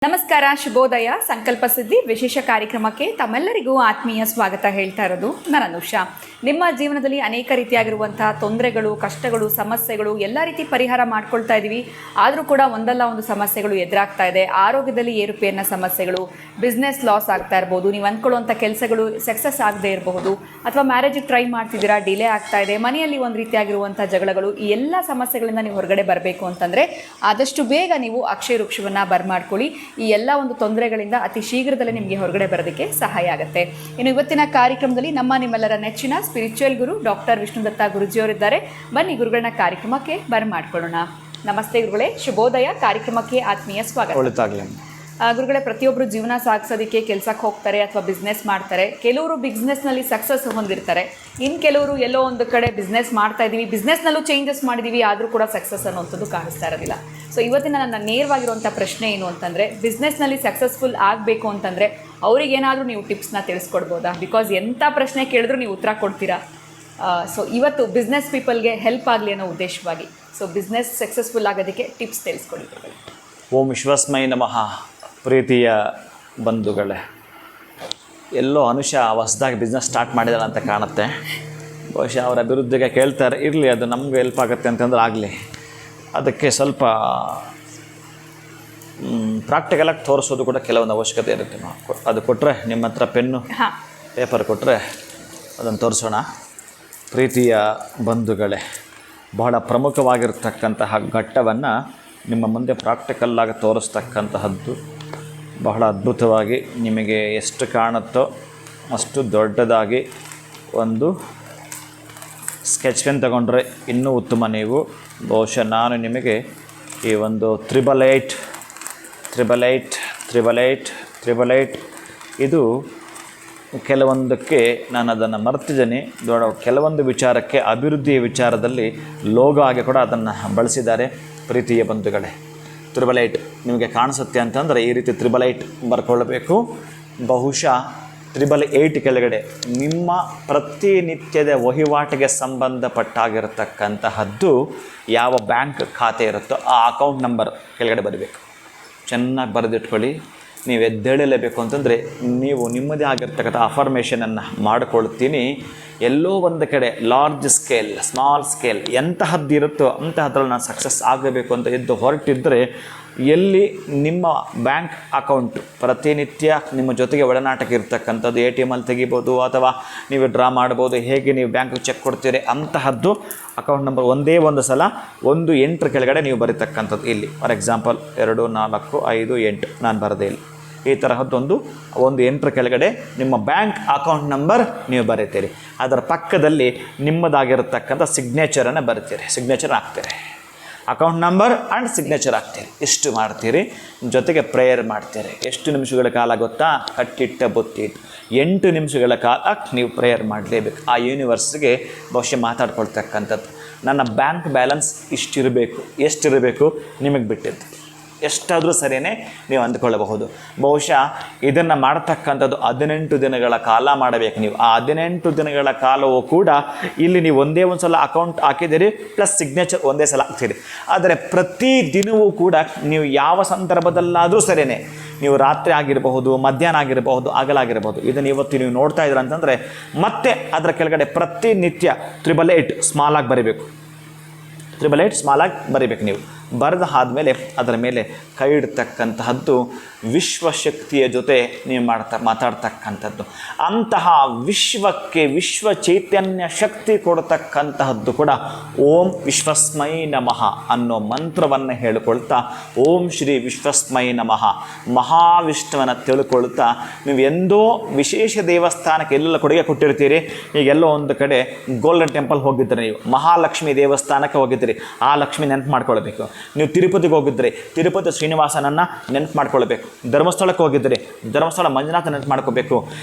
ನಮಸ್ಕಾರ, ಶುಭೋದಯ. ಸಂಕಲ್ಪ ಸಿದ್ಧಿ ವಿಶೇಷ ಕಾರ್ಯಕ್ರಮಕ್ಕೆ ತಮ್ಮೆಲ್ಲರಿಗೂ ಆತ್ಮೀಯ ಸ್ವಾಗತ ಹೇಳ್ತಾ ಇರೋದು ನಾನು ಅನುಷಾ. ನಿಮ್ಮ ಜೀವನದಲ್ಲಿ ಅನೇಕ ರೀತಿಯಾಗಿರುವಂತಹ ತೊಂದರೆಗಳು, ಕಷ್ಟಗಳು, ಸಮಸ್ಯೆಗಳು ಎಲ್ಲ ರೀತಿ ಪರಿಹಾರ ಮಾಡ್ಕೊಳ್ತಾ ಇದ್ದೀವಿ. ಆದರೂ ಕೂಡ ಒಂದಲ್ಲ ಒಂದು ಸಮಸ್ಯೆಗಳು ಎದುರಾಗ್ತಾ ಇದೆ. ಆರೋಗ್ಯದಲ್ಲಿ ಏರುಪೇರಿನ ಸಮಸ್ಯೆಗಳು, ಬಿಸ್ನೆಸ್ ಲಾಸ್ ಆಗ್ತಾ ಇರ್ಬೋದು, ನೀವು ಅಂದ್ಕೊಳ್ಳುವಂಥ ಕೆಲಸಗಳು ಸಕ್ಸಸ್ ಆಗದೆ ಇರಬಹುದು, ಅಥವಾ ಮ್ಯಾರೇಜಿಗೆ ಟ್ರೈ ಮಾಡ್ತಿದ್ದೀರಾ, ಡಿಲೇ ಆಗ್ತಾ ಇದೆ, ಮನೆಯಲ್ಲಿ ಒಂದು ರೀತಿಯಾಗಿರುವಂಥ ಜಗಳಗಳು, ಈ ಎಲ್ಲ ಸಮಸ್ಯೆಗಳಿಂದ ನೀವು ಹೊರಗಡೆ ಬರಬೇಕು ಅಂತಂದರೆ ಆದಷ್ಟು ಬೇಗ ನೀವು ಅಕ್ಷಯ ವೃಕ್ಷವನ್ನು ಬರ್ಮಾಡ್ಕೊಳ್ಳಿ. ಈ ಎಲ್ಲ ಒಂದು ತೊಂದರೆಗಳಿಂದ ಅತಿ ಶೀಘ್ರದಲ್ಲೇ ನಿಮಗೆ ಹೊರಗಡೆ ಬರೋದಕ್ಕೆ ಸಹಾಯ ಆಗುತ್ತೆ. ಇನ್ನು ಇವತ್ತಿನ ಕಾರ್ಯಕ್ರಮದಲ್ಲಿ ನಿಮ್ಮೆಲ್ಲರ ನೆಚ್ಚಿನ ಸ್ಪಿರಿಚುವಲ್ ಗುರು ಡಾಕ್ಟರ್ ವಿಷ್ಣುದತ್ತ ಗುರುಜಿಯವರಿದ್ದಾರೆ. ಬನ್ನಿ ಗುರುಗಳನ್ನ ಕಾರ್ಯಕ್ರಮಕ್ಕೆ ಬರ್ಮಾಡ್ಕೊಳ್ಳೋಣ. ನಮಸ್ತೆ ಗುರುಗಳೇ, ಶುಭೋದಯ. ಕಾರ್ಯಕ್ರಮಕ್ಕೆ ಆತ್ಮೀಯ ಸ್ವಾಗತ. ಗುರುಗಳೇ, ಪ್ರತಿಯೊಬ್ಬರು ಜೀವನ ಸಾಗಿಸೋದಕ್ಕೆ ಕೆಲಸಕ್ಕೆ ಹೋಗ್ತಾರೆ ಅಥವಾ ಬಿಸ್ನೆಸ್ ಮಾಡ್ತಾರೆ. ಕೆಲವರು ಬಿಸ್ನೆಸ್ನಲ್ಲಿ ಸಕ್ಸಸ್ ಹೊಂದಿರ್ತಾರೆ, ಇನ್ನು ಕೆಲವರು ಎಲ್ಲೋ ಒಂದು ಕಡೆ ಬಿಸ್ನೆಸ್ ಮಾಡ್ತಾ ಇದ್ದೀವಿ, ಬಿಸ್ನೆಸ್ನಲ್ಲೂ ಚೇಂಜಸ್ ಮಾಡಿದ್ದೀವಿ, ಆದರೂ ಕೂಡ ಸಕ್ಸಸ್ ಅನ್ನೋಂಥದ್ದು ಕಾಣಿಸ್ತಾ ಇರೋದಿಲ್ಲ. ಸೊ ಇವತ್ತಿನ ನನ್ನ ನೇರವಾಗಿರುವಂಥ ಪ್ರಶ್ನೆ ಏನು ಅಂತಂದರೆ, ಬಿಸ್ನೆಸ್ನಲ್ಲಿ ಸಕ್ಸಸ್ಫುಲ್ ಆಗಬೇಕು ಅಂತಂದರೆ ಅವರಿಗೇನಾದರೂ ನೀವು ಟಿಪ್ಸ್ನ ತಿಳಿಸ್ಕೊಡ್ಬೋದಾ? ಬಿಕಾಸ್ ಎಂಥ ಪ್ರಶ್ನೆ ಕೇಳಿದ್ರು ನೀವು ಉತ್ತರ ಕೊಡ್ತೀರಾ. ಸೊ ಇವತ್ತು ಬಿಸ್ನೆಸ್ ಪೀಪಲ್ಗೆ ಹೆಲ್ಪ್ ಆಗಲಿ ಅನ್ನೋ ಉದ್ದೇಶವಾಗಿ ಸೊ ಬಿಸ್ನೆಸ್ ಸಕ್ಸಸ್ಫುಲ್ ಆಗೋದಕ್ಕೆ ಟಿಪ್ಸ್ ತಿಳಿಸ್ಕೊಡ್ತೀವಿ. ಓಂ ವಿಶ್ವಸ್ಮೈ ನಮಃ. ಪ್ರೀತಿಯ ಬಂಧುಗಳೇ, ಎಲ್ಲೋ ಅನುಷಾ ಹೊಸದಾಗಿ ಬಿಸ್ನೆಸ್ ಸ್ಟಾರ್ಟ್ ಮಾಡಿದಾರೆ ಅಂತ ಕಾಣುತ್ತೆ. ಬಹುಶಃ ಅವರ ಅಭಿವೃದ್ಧಿಗೆ ಕೇಳ್ತಾರೆ, ಇರಲಿ, ಅದು ನಮಗೂ ಹೆಲ್ಪ್ ಆಗುತ್ತೆ ಅಂತಂದ್ರೆ ಆಗಲಿ. ಅದಕ್ಕೆ ಸ್ವಲ್ಪ ಪ್ರಾಕ್ಟಿಕಲಾಗಿ ತೋರಿಸೋದು ಕೂಡ ಕೆಲವೊಂದು ಅವಶ್ಯಕತೆ ಇರುತ್ತೆ. ಅದು ಕೊಟ್ಟರೆ, ನಿಮ್ಮ ಹತ್ರ ಪೆನ್ನು ಪೇಪರ್ ಕೊಟ್ಟರೆ ಅದನ್ನು ತೋರಿಸೋಣ. ಪ್ರೀತಿಯ ಬಂಧುಗಳೇ, ಬಹಳ ಪ್ರಮುಖವಾಗಿರ್ತಕ್ಕಂತಹ ಘಟ್ಟವನ್ನು ನಿಮ್ಮ ಮುಂದೆ ಪ್ರಾಕ್ಟಿಕಲ್ಲಾಗಿ ತೋರಿಸ್ತಕ್ಕಂತಹದ್ದು. ಬಹಳ ಅದ್ಭುತವಾಗಿ ನಿಮಗೆ ಎಷ್ಟು ಕಾಣುತ್ತೋ ಅಷ್ಟು ದೊಡ್ಡದಾಗಿ ಒಂದು ಸ್ಕೆಚ್ ಪೆನ್ ತಗೊಂಡ್ರೆ ಇನ್ನೂ ಉತ್ತಮ. ನೀವು ಬಹುಶಃ ನಾನು ನಿಮಗೆ ಈ ಒಂದು 888 ಇದು ಕೆಲವೊಂದಕ್ಕೆ ನಾನು ಅದನ್ನು ಮರ್ತಿದ್ದೀನಿ. ಕೆಲವೊಂದು ವಿಚಾರಕ್ಕೆ ಅಭಿವೃದ್ಧಿಯ ವಿಚಾರದಲ್ಲಿ ಲೋಗೋ ಆಗಿ ಕೂಡ ಅದನ್ನು ಬಳಸಿದ್ದಾರೆ. ಪ್ರೀತಿಯ ಬಂಧುಗಳೇ, 888 ನಿಮಗೆ ಕಾಣಿಸುತ್ತೆ ಅಂತಂದರೆ ಈ ರೀತಿ 888 ಬರ್ಕೊಳ್ಳಬೇಕು. ಬಹುಶಃ 888 ಕೆಳಗಡೆ ನಿಮ್ಮ ಪ್ರತಿನಿತ್ಯದ ವಹಿವಾಟಿಗೆ ಸಂಬಂಧಪಟ್ಟಾಗಿರತಕ್ಕಂತಹದ್ದು ಯಾವ ಬ್ಯಾಂಕ್ ಖಾತೆ ಇರುತ್ತೋ ಆ ಅಕೌಂಟ್ ನಂಬರ್ ಕೆಳಗಡೆ ಬರಬೇಕು. ಚೆನ್ನಾಗಿ ಬರೆದಿಟ್ಕೊಳ್ಳಿ. ನೀವು ಎದ್ದೇಳಲೇಬೇಕು ಅಂತಂದರೆ ನೀವು ನಿಮ್ಮದೇ ಆಗಿರ್ತಕ್ಕಂಥ ಅಫರ್ಮೇಷನನ್ನು ಮಾಡಿಕೊಳ್ತೀನಿ. ಎಲ್ಲೋ ಒಂದು ಕಡೆ ಲಾರ್ಜ್ ಸ್ಕೇಲ್, ಸ್ಮಾಲ್ ಸ್ಕೇಲ್ ಎಂತಹದ್ದು ಇರುತ್ತೋ ಅಂತಹದ್ರಲ್ಲಿ ನಾನು ಸಕ್ಸಸ್ ಆಗಬೇಕು ಅಂತ ಎದ್ದು ಹೊರಟಿದ್ದರೆ, ಎಲ್ಲಿ ನಿಮ್ಮ ಬ್ಯಾಂಕ್ ಅಕೌಂಟ್ ಪ್ರತಿನಿತ್ಯ ನಿಮ್ಮ ಜೊತೆಗೆ ಒಡನಾಟಕ್ಕೆ ಇರ್ತಕ್ಕಂಥದ್ದು, ATM ಅಲ್ಲಿ ತೆಗಿಬೋದು ಅಥವಾ ನೀವು ಡ್ರಾ ಮಾಡ್ಬೋದು, ಹೇಗೆ ನೀವು ಬ್ಯಾಂಕಿಗೆ ಚೆಕ್ ಕೊಡ್ತೀರಿ ಅಂತಹದ್ದು ಅಕೌಂಟ್ ನಂಬರ್ ಒಂದೇ ಒಂದು ಸಲ 18 ಕೆಳಗಡೆ ನೀವು ಬರೀತಕ್ಕಂಥದ್ದು. ಇಲ್ಲಿ ಫಾರ್ ಎಕ್ಸಾಂಪಲ್ 2, 4, 5, 8 ನಾನು ಬರದೇ ಇಲ್ಲ. ಈ ತರಹದ್ದೊಂದು 8 ಕೆಳಗಡೆ ನಿಮ್ಮ ಬ್ಯಾಂಕ್ ಅಕೌಂಟ್ ನಂಬರ್ ನೀವು ಬರೀತೀರಿ. ಅದರ ಪಕ್ಕದಲ್ಲಿ ನಿಮ್ಮದಾಗಿರತಕ್ಕಂಥ ಸಿಗ್ನೇಚರನ್ನು ಬರೀತೀರಿ, ಸಿಗ್ನೇಚರ್ ಹಾಕ್ತೀರಿ, ಅಕೌಂಟ್ ನಂಬರ್ ಆ್ಯಂಡ್ ಸಿಗ್ನೇಚರ್ ಹಾಕ್ತೀರಿ. ಇಷ್ಟು ಮಾಡ್ತೀರಿ. ಜೊತೆಗೆ ಪ್ರೇಯರ್ ಮಾಡ್ತೀರಿ. ಎಷ್ಟು ನಿಮಿಷಗಳ ಕಾಲ ಗೊತ್ತಾ? ಕಟ್ಟಿಟ್ಟ ಬೊತ್ತಿಟ್ಟು 8 ನಿಮಿಷಗಳ ಕಾಲ ನೀವು ಪ್ರೇಯರ್ ಮಾಡಲೇಬೇಕು. ಆ ಯೂನಿವರ್ಸ್ಗೆ ಬಹುಶಃ ಮಾತಾಡ್ಕೊಳ್ತಕ್ಕಂಥದ್ದು. ನನ್ನ ಬ್ಯಾಂಕ್ ಬ್ಯಾಲೆನ್ಸ್ ಇಷ್ಟಿರಬೇಕು, ಎಷ್ಟಿರಬೇಕು ನಿಮಗೆ ಬಿಟ್ಟಿದ್ದು, ಎಷ್ಟಾದರೂ ಸರಿಯೇ ನೀವು ಅಂದ್ಕೊಳ್ಳಬಹುದು. ಬಹುಶಃ ಇದನ್ನು ಮಾಡ್ತಕ್ಕಂಥದ್ದು 18 ದಿನಗಳ ಕಾಲ ಮಾಡಬೇಕು ನೀವು. ಆ 18 ದಿನಗಳ ಕಾಲವೂ ಕೂಡ ಇಲ್ಲಿ ನೀವು ಒಂದೇ ಒಂದು ಸಲ ಅಕೌಂಟ್ ಹಾಕಿದ್ದೀರಿ, ಪ್ಲಸ್ ಸಿಗ್ನೇಚರ್ ಒಂದೇ ಸಲ ಹಾಕ್ತೀರಿ. ಆದರೆ ಪ್ರತಿ ದಿನವೂ ಕೂಡ ನೀವು ಯಾವ ಸಂದರ್ಭದಲ್ಲಾದರೂ ಸರಿಯೇ, ನೀವು ರಾತ್ರಿ ಆಗಿರಬಹುದು, ಮಧ್ಯಾಹ್ನ ಆಗಿರಬಹುದು, ಹಗಲಾಗಿರಬಹುದು, ಇದನ್ನು ಇವತ್ತು ನೀವು ನೋಡ್ತಾ ಇದ್ದೀರ ಅಂತಂದರೆ ಮತ್ತೆ ಅದರ ಕೆಳಗಡೆ ಪ್ರತಿನಿತ್ಯ 888 ಸ್ಮಾಲ್ ಆಗಿ ಬರೀಬೇಕು. 888 ಸ್ಮಾಲ್ ಆಗಿ ಬರೀಬೇಕು. ನೀವು ಬರೆದ ಆದಮೇಲೆ ಅದರ ಮೇಲೆ ಕೈ ಇಡ್ತಕ್ಕಂತಹದ್ದು ವಿಶ್ವಶಕ್ತಿಯ ಜೊತೆ ನೀವು ಮಾತಾಡ್ತಕ್ಕಂಥದ್ದು. ಅಂತಹ ವಿಶ್ವಕ್ಕೆ ವಿಶ್ವ ಚೈತನ್ಯ ಶಕ್ತಿ ಕೊಡತಕ್ಕಂತಹದ್ದು ಕೂಡ ಓಂ ವಿಶ್ವಸ್ಮೈ ನಮಃ ಅನ್ನೋ ಮಂತ್ರವನ್ನು ಹೇಳಿಕೊಳ್ತಾ, ಓಂ ಶ್ರೀ ವಿಶ್ವಸ್ಮೈ ನಮಃ ಮಹಾವಿಷ್ಣುವನ್ನು ತಿಳ್ಕೊಳ್ತಾ, ನೀವು ಎಂದೋ ವಿಶೇಷ ದೇವಸ್ಥಾನಕ್ಕೆ ಎಲ್ಲೆಲ್ಲ ಕೊಡುಗೆ ಕೊಟ್ಟಿರ್ತೀರಿ. ಈಗೆಲ್ಲೋ ಒಂದು ಕಡೆ ಗೋಲ್ಡನ್ ಟೆಂಪಲ್ ಹೋಗಿದ್ದರೆ, ನೀವು ಮಹಾಲಕ್ಷ್ಮಿ ದೇವಸ್ಥಾನಕ್ಕೆ ಹೋಗಿದ್ದೀರಿ, ಆ ಲಕ್ಷ್ಮಿ ನೆನಪು ಮಾಡ್ಕೊಳ್ಬೇಕು. ನೀವು ತಿರುಪತಿಗೆ ಹೋಗಿದ್ದರೆ ತಿರುಪತಿ ಶ್ರೀನಿವಾಸನನ್ನು ನೆನಪು ಮಾಡ್ಕೊಳ್ಬೇಕು. ಧರ್ಮಸ್ಥಳಕ್ಕೆ ಹೋಗಿದ್ದರೆ ಧರ್ಮಸ್ಥಳ ಮಂಜುನಾಥ ನೆನಪು ಮಾಡ್ಕೋಬೇಕು.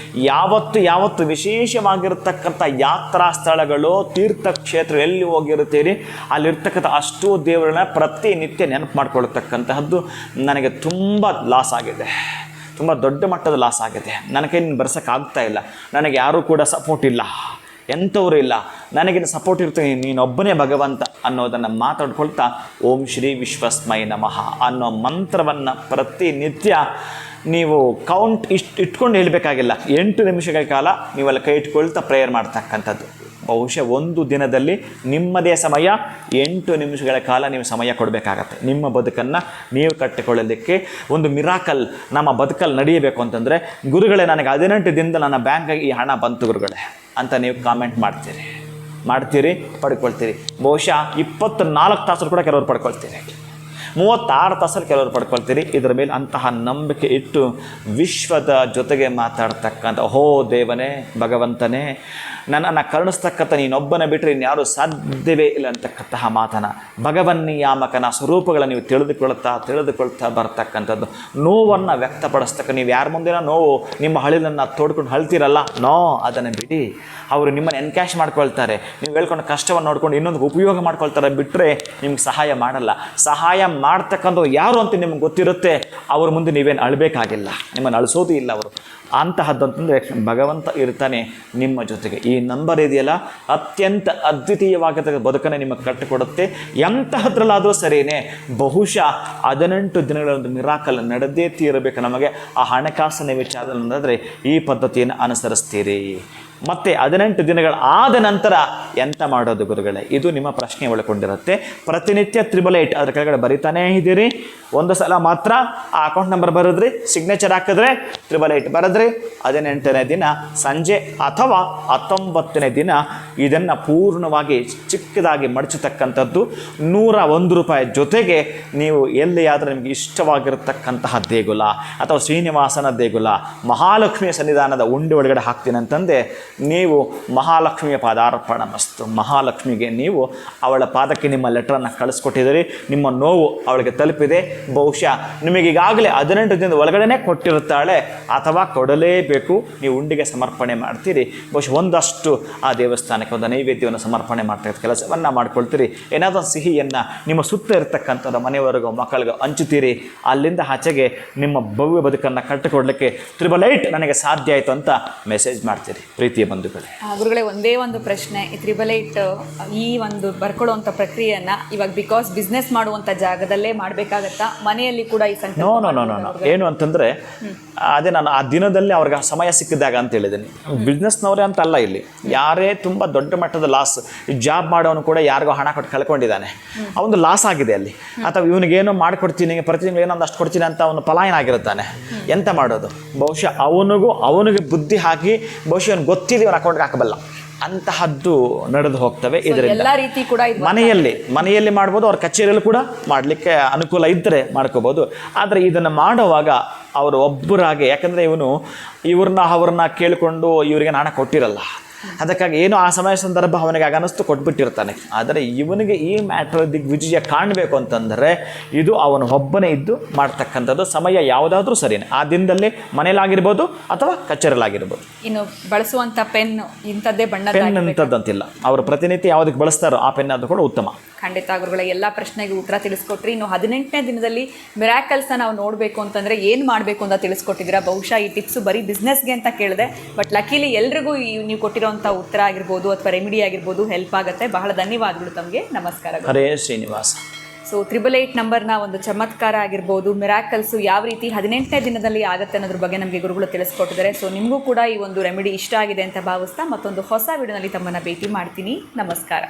ಯಾವತ್ತು ವಿಶೇಷವಾಗಿರ್ತಕ್ಕಂಥ ಯಾತ್ರಾ ಸ್ಥಳಗಳು, ತೀರ್ಥಕ್ಷೇತ್ರ ಎಲ್ಲಿ ಹೋಗಿರ್ತೀರಿ ಅಲ್ಲಿರ್ತಕ್ಕಂಥ ಅಷ್ಟೂ ದೇವರನ್ನ ಪ್ರತಿನಿತ್ಯ ನೆನಪು ಮಾಡ್ಕೊಳ್ತಕ್ಕಂತಹದ್ದು ನನಗೆ ತುಂಬ ಲಾಸ್ ಆಗಿದೆ. ತುಂಬ ದೊಡ್ಡ ಮಟ್ಟದ ಲಾಸ್ ಆಗಿದೆ. ನನಗೆ ಬರ್ಸೋಕ್ಕಾಗ್ತಾ ಇಲ್ಲ. ನನಗೆ ಯಾರೂ ಕೂಡ ಸಪೋರ್ಟ್ ಇಲ್ಲ. ಎಂಥವರು ಇಲ್ಲ, ನನಗಿನ್ನು ಸಪೋರ್ಟ್ ಇರ್ತೀನಿ, ನೀನೊಬ್ಬನೇ ಭಗವಂತ ಅನ್ನೋದನ್ನು ಮಾತಾಡ್ಕೊಳ್ತಾ ಓಂ ಶ್ರೀ ವಿಶ್ವಸ್ಮೈ ನಮಃ ಅನ್ನೋ ಮಂತ್ರವನ್ನು ಪ್ರತಿನಿತ್ಯ ನೀವು ಕೌಂಟ್ ಇಟ್ಕೊಂಡು ಹೇಳಬೇಕಾಗಿಲ್ಲ. 8 ನಿಮಿಷಗಳ ಕಾಲ ನೀವೆಲ್ಲ ಕೈ ಇಟ್ಕೊಳ್ತಾ ಪ್ರೇಯರ್ ಮಾಡ್ತಕ್ಕಂಥದ್ದು. ಬಹುಶಃ ಒಂದು ದಿನದಲ್ಲಿ ನಿಮ್ಮದೇ ಸಮಯ 8 ನಿಮಿಷಗಳ ಕಾಲ ನೀವು ಸಮಯ ಕೊಡಬೇಕಾಗತ್ತೆ. ನಿಮ್ಮ ಬದುಕನ್ನು ನೀವು ಕಟ್ಟಿಕೊಳ್ಳಲಿಕ್ಕೆ ಒಂದು ಮಿರಾಕಲ್ ನಮ್ಮ ಬದುಕಲ್ಲಿ ನಡೆಯಬೇಕು ಅಂತಂದರೆ, ಗುರುಗಳೇ ನನಗೆ 18 ದಿನದ ನನ್ನ ಬ್ಯಾಂಕಿಗೆ ಈ ಹಣ ಬಂತು ಗುರುಗಳೇ ಅಂತ ನೀವು ಕಾಮೆಂಟ್ ಮಾಡ್ತೀರಿ, ಪಡ್ಕೊಳ್ತೀರಿ. ಬಹುಶಃ 24 ತಾಸು ಕೂಡ ಕೆಲವರು ಪಡ್ಕೊಳ್ತೀರಿ, 36 ತಾಸಲ್ಲಿ ಕೆಲವರು ಪಡ್ಕೊಳ್ತೀರಿ. ಇದರ ಮೇಲೆ ಅಂತಹ ನಂಬಿಕೆ ಇಟ್ಟು ವಿಶ್ವದ ಜೊತೆಗೆ ಮಾತಾಡ್ತಕ್ಕಂಥ ಓಹೋ ದೇವನೇ, ಭಗವಂತನೇ, ನನ್ನನ್ನು ಕರುಣಿಸ್ತಕ್ಕಂಥ ನೀನೊಬ್ಬನ ಬಿಟ್ಟರೆ ಇನ್ಯಾರೂ ಸಾಧ್ಯವೇ ಇಲ್ಲ ಅಂತಕ್ಕಂತಹ ಮಾತನ್ನು, ಭಗವನ್ನಿಯಾಮಕನ ಸ್ವರೂಪಗಳನ್ನು ನೀವು ತಿಳಿದುಕೊಳ್ತಾ ಬರ್ತಕ್ಕಂಥದ್ದು, ನೋವನ್ನು ವ್ಯಕ್ತಪಡಿಸ್ತಕ್ಕ ನೀವು ಯಾರ ಮುಂದಿನ ನೋವು ನಿಮ್ಮ ಹಳಿಲನ್ನು ತೋಡ್ಕೊಂಡು ಅಳ್ತೀರಲ್ಲ, ಅದನ್ನು ಬಿಡಿ. ಅವರು ನಿಮ್ಮನ್ನು ಎನ್ಕ್ಯಾಶ್ ಮಾಡ್ಕೊಳ್ತಾರೆ, ನೀವು ಹೇಳ್ಕೊಂಡು ಕಷ್ಟವನ್ನು ನೋಡ್ಕೊಂಡು ಇನ್ನೊಂದು ಉಪಯೋಗ ಮಾಡ್ಕೊಳ್ತಾರೆ, ಬಿಟ್ಟರೆ ನಿಮ್ಗೆ ಸಹಾಯ ಮಾಡಲ್ಲ. ಸಹಾಯ ಮಾಡ್ತಕ್ಕಂಥ ಯಾರು ಅಂತ ನಿಮ್ಗೆ ಗೊತ್ತಿರುತ್ತೆ, ಅವ್ರ ಮುಂದೆ ನೀವೇನು ಅಳಬೇಕಾಗಿಲ್ಲ, ನಿಮ್ಮನ್ನು ಅಳಿಸೋದು ಇಲ್ಲ ಅವರು. ಅಂತಹದ್ದು ಅಂತಂದರೆ ಭಗವಂತ ಇರ್ತಾನೆ ನಿಮ್ಮ ಜೊತೆಗೆ. ಈ ನಂಬರ್ ಇದೆಯಲ್ಲ, ಅತ್ಯಂತ ಅದ್ವಿತೀಯವಾಗಿದ್ದ ಬದುಕನ್ನು ನಿಮಗೆ ಕಟ್ಟಿಕೊಡುತ್ತೆ. ಎಂತಹದ್ರಲ್ಲಾದರೂ ಸರಿಯೇ, ಬಹುಶಃ 18 ದಿನಗಳ ಒಂದು ಮಿರಾಕಲ್ ನಡೆದೇ ತೀರಬೇಕು ನಮಗೆ. ಆ ಹಣಕಾಸಿನ ವಿಚಾರದಲ್ಲಿ ಈ ಪದ್ಧತಿಯನ್ನು ಅನುಸರಿಸ್ತೀರಿ. ಮತ್ತು 18 ದಿನಗಳಾದ ನಂತರ ಎಂತ ಮಾಡೋದು ಗುರುಗಳೇ? ಇದು ನಿಮ್ಮ ಪ್ರಶ್ನೆ ಒಳಗೊಂಡಿರುತ್ತೆ. ಪ್ರತಿನಿತ್ಯ 888 ಅದರ ಕೆಳಗಡೆ ಬರಿತಾನೇ ಇದ್ದೀರಿ. ಒಂದು ಸಲ ಮಾತ್ರ ಆ ಅಕೌಂಟ್ ನಂಬರ್ ಬರೆದ್ರಿ, ಸಿಗ್ನೇಚರ್ ಹಾಕಿದ್ರೆ 888 ಬರೆದ್ರಿ, 18ನೇ ದಿನ ಸಂಜೆ ಅಥವಾ 19ನೇ ದಿನ ಇದನ್ನು ಪೂರ್ಣವಾಗಿ ಚಿಕ್ಕದಾಗಿ ಮಡಚತಕ್ಕಂಥದ್ದು. 101 ರೂಪಾಯಿ ಜೊತೆಗೆ ನೀವು ಎಲ್ಲಿಯಾದರೂ ನಿಮಗೆ ಇಷ್ಟವಾಗಿರತಕ್ಕಂತಹ ದೇಗುಲ ಅಥವಾ ಶ್ರೀನಿವಾಸನ ದೇಗುಲ, ಮಹಾಲಕ್ಷ್ಮಿಯ ಸನ್ನಿಧಾನದ ಉಂಡೆ ಒಳಗಡೆ ಹಾಕ್ತೀನಿ ಅಂತಂದೆ ನೀವು ಮಹಾಲಕ್ಷ್ಮಿಯ ಪಾದಾರ್ಪಣ ಮಸ್ತು. ಮಹಾಲಕ್ಷ್ಮಿಗೆ ನೀವು ಅವಳ ಪಾದಕ್ಕೆ ನಿಮ್ಮ ಲೆಟ್ರನ್ನು ಕಳಿಸ್ಕೊಟ್ಟಿದ್ದೀರಿ, ನಿಮ್ಮ ನೋವು ಅವಳಿಗೆ ತಲುಪಿದೆ. ಬಹುಶಃ ನಿಮಗೀಗಾಗಲೇ 18 ದಿನದ ಒಳಗಡೆ ಕೊಟ್ಟಿರುತ್ತಾಳೆ ಅಥವಾ ಕೊಡಲೇಬೇಕು. ನೀವು ಉಂಡಿಗೆ ಸಮರ್ಪಣೆ ಮಾಡ್ತೀರಿ. ಬಹುಶಃ ಒಂದಷ್ಟು ಆ ದೇವಸ್ಥಾನಕ್ಕೆ ಒಂದು ನೈವೇದ್ಯವನ್ನು ಸಮರ್ಪಣೆ ಮಾಡ್ತಕ್ಕಂಥ ಕೆಲಸವನ್ನು ಮಾಡ್ಕೊಳ್ತೀರಿ. ಏನಾದರೂ ಸಿಹಿಯನ್ನು ನಿಮ್ಮ ಸುತ್ತ ಇರತಕ್ಕಂಥದ್ದು ಮನೆಯವರೆಗೂ ಮಕ್ಕಳಿಗೂ ಹಂಚುತ್ತೀರಿ. ಅಲ್ಲಿಂದ ಆಚೆಗೆ ನಿಮ್ಮ ಭವ್ಯ ಬದುಕನ್ನು ಕಟ್ಟಿಕೊಡ್ಲಿಕ್ಕೆ 888 ನನಗೆ ಸಾಧ್ಯ ಆಯಿತು ಅಂತ ಮೆಸೇಜ್ ಮಾಡ್ತೀರಿ. ಪ್ರೀತಿಯ ಬಂಧುಗಳೇ, ಗುರುಗಳೇ, ಒಂದೇ ಒಂದು ಪ್ರಶ್ನೆ. ಈ 888 ಈ ಒಂದು ಬರ್ಕೊಳ್ಳುವಂಥ ಪ್ರಕ್ರಿಯೆಯನ್ನು ಇವಾಗ ಬಿಕಾಸ್ ಬಿಸ್ನೆಸ್ ಮಾಡುವಂಥ ಜಾಗದಲ್ಲೇ ಮಾಡಬೇಕಾಗತ್ತಾ, ಮನೆಯಲ್ಲಿ ಕೂಡ ಈ ಸಂಖ್ಯೆ? ನೋ ಏನು ಅಂತಂದರೆ, ಅದೇ ನಾನು ಆ ದಿನದಲ್ಲಿ ಅವ್ರಿಗೆ ಸಮಯ ಸಿಕ್ಕಿದಾಗ ಅಂತ ಹೇಳಿದ್ದೀನಿ. ಬಿಸ್ನೆಸ್ನವರೇ ಅಂತ ಅಲ್ಲ, ಇಲ್ಲಿ ಯಾರೇ ತುಂಬ ದೊಡ್ಡ ಮಟ್ಟದ ಲಾಸ್, ಈ ಜಾಬ್ ಮಾಡೋನು ಕೂಡ ಯಾರಿಗೋ ಹಣ ಕೊಟ್ಟು ಕಳ್ಕೊಂಡಿದ್ದಾನೆ, ಅವನು ಲಾಸ್ ಆಗಿದೆ ಅಲ್ಲಿ, ಅಥವಾ ಇವನಿಗೇನೋ ಮಾಡಿಕೊಡ್ತೀನಿ, ಪ್ರತಿ ತಿಂಗಳು ಏನೊಂದು ಅಷ್ಟು ಕೊಡ್ತೀನಿ ಅಂತ ಅವನು ಪಲಾಯನ ಆಗಿರುತ್ತಾನೆ. ಎಂತ ಮಾಡೋದು? ಬಹುಶಃ ಅವನಿಗೆ ಬುದ್ಧಿ ಹಾಕಿ ಬಹುಶಃ ಅವ್ನು ಗೊತ್ತಿದೆ ಅವನ ಅಕೌಂಟ್ಗೆ ಹಾಕಬಲ್ಲ, ಅಂತಹದ್ದು ನಡೆದು ಹೋಗ್ತವೆ. ಇದರಿಂದ ಎಲ್ಲ ರೀತಿ ಕೂಡ ಮನೆಯಲ್ಲಿ ಮಾಡ್ಬೋದು, ಅವ್ರ ಕಚೇರಿಯಲ್ಲಿ ಕೂಡ ಮಾಡಲಿಕ್ಕೆ ಅನುಕೂಲ ಇದ್ದರೆ ಮಾಡ್ಕೋಬೋದು. ಆದರೆ ಇದನ್ನು ಮಾಡುವಾಗ ಅವರು ಒಬ್ಬರಾಗೆ, ಯಾಕಂದರೆ ಅವ್ರನ್ನ ಕೇಳಿಕೊಂಡು ಇವರಿಗೆ ಹಣ ಕೊಟ್ಟಿರಲ್ಲ, ಅದಕ್ಕಾಗಿ ಏನೋ ಆ ಸಮಯ ಸಂದರ್ಭ ಅವನಿಗೆ ಆಗನಿಸ್ತು ಕೊಟ್ಬಿಟ್ಟಿರ್ತಾನೆ. ಆದರೆ ಇವನಿಗೆ ಈ ಮ್ಯಾಟ್ರ್ ದಿಗ್ವಿಜಯ ಕಾಣಬೇಕು ಅಂತಂದರೆ ಇದು ಅವನು ಒಬ್ಬನೇ ಇದ್ದು ಮಾಡ್ತಕ್ಕಂಥದ್ದು. ಸಮಯ ಯಾವುದಾದ್ರೂ ಸರಿಯೇ, ಆ ದಿನದಲ್ಲಿ ಮನೇಲಾಗಿರ್ಬೋದು ಅಥವಾ ಕಚೇರಿಲಾಗಿರ್ಬೋದು. ಇನ್ನು ಬಳಸುವಂಥ ಪೆನ್ ಇಂಥದ್ದೇ ಪೆನ್ ಇಂಥದ್ದಂತಿಲ್ಲ, ಅವರು ಪ್ರತಿನಿತ್ಯ ಯಾವುದಕ್ಕೆ ಬಳಸ್ತಾರೋ ಆ ಪೆನ್ ಅದು ಕೂಡ ಉತ್ತಮ. ಖಂಡಿತ ಗುರುಗಳ ಎಲ್ಲ ಪ್ರಶ್ನೆಗೆ ಉತ್ತರ ತಿಳಿಸ್ಕೊಟ್ರಿ. ಇನ್ನು 18ನೇ ದಿನದಲ್ಲಿ ಮಿರಾಕಲ್ಸ್ನ ನಾವು ನೋಡಬೇಕು ಅಂತಂದರೆ ಏನು ಮಾಡಬೇಕು ಅಂತ ತಿಳಿಸ್ಕೊಟ್ಟಿದ್ದೀರಾ. ಬಹುಶಃ ಈ ಟಿಪ್ಸು ಬರೀ ಬಿಸ್ನೆಸ್ಗೆ ಅಂತ ಕೇಳಿದೆ, ಬಟ್ ಲಕ್ಕೀಲಿ ಎಲ್ರಿಗೂ ನೀವು ಕೊಟ್ಟಿರೋಂಥ ಉತ್ತರ ಆಗಿರ್ಬೋದು ಅಥವಾ ರೆಮಿಡಿ ಆಗಿರ್ಬೋದು ಹೆಲ್ಪ್ ಆಗುತ್ತೆ. ಬಹಳ ಧನ್ಯವಾದಗಳು ತಮಗೆ. ನಮಸ್ಕಾರ. ಹರೇ ಶ್ರೀನಿವಾಸ. ಸೊ 888 ನಂಬರ್ನ ಒಂದು ಚಮತ್ಕಾರ ಆಗಿರ್ಬೋದು, ಮಿರಾಕಲ್ಸು ಯಾವ ರೀತಿ 18ನೇ ದಿನದಲ್ಲಿ ಆಗುತ್ತೆ ಅನ್ನೋದ್ರ ಬಗ್ಗೆ ನಮಗೆ ಗುರುಗಳು ತಿಳಿಸ್ಕೊಟ್ಟಿದ್ದಾರೆ. ಸೊ ನಿಮಗೂ ಕೂಡ ಈ ಒಂದು ರೆಮಿಡಿ ಇಷ್ಟ ಆಗಿದೆ ಅಂತ ಭಾವಿಸ್ತಾ ಮತ್ತೊಂದು ಹೊಸ ವಿಡಿಯೋನಲ್ಲಿ ತಮ್ಮನ್ನು ಭೇಟಿ ಮಾಡ್ತೀನಿ. ನಮಸ್ಕಾರ.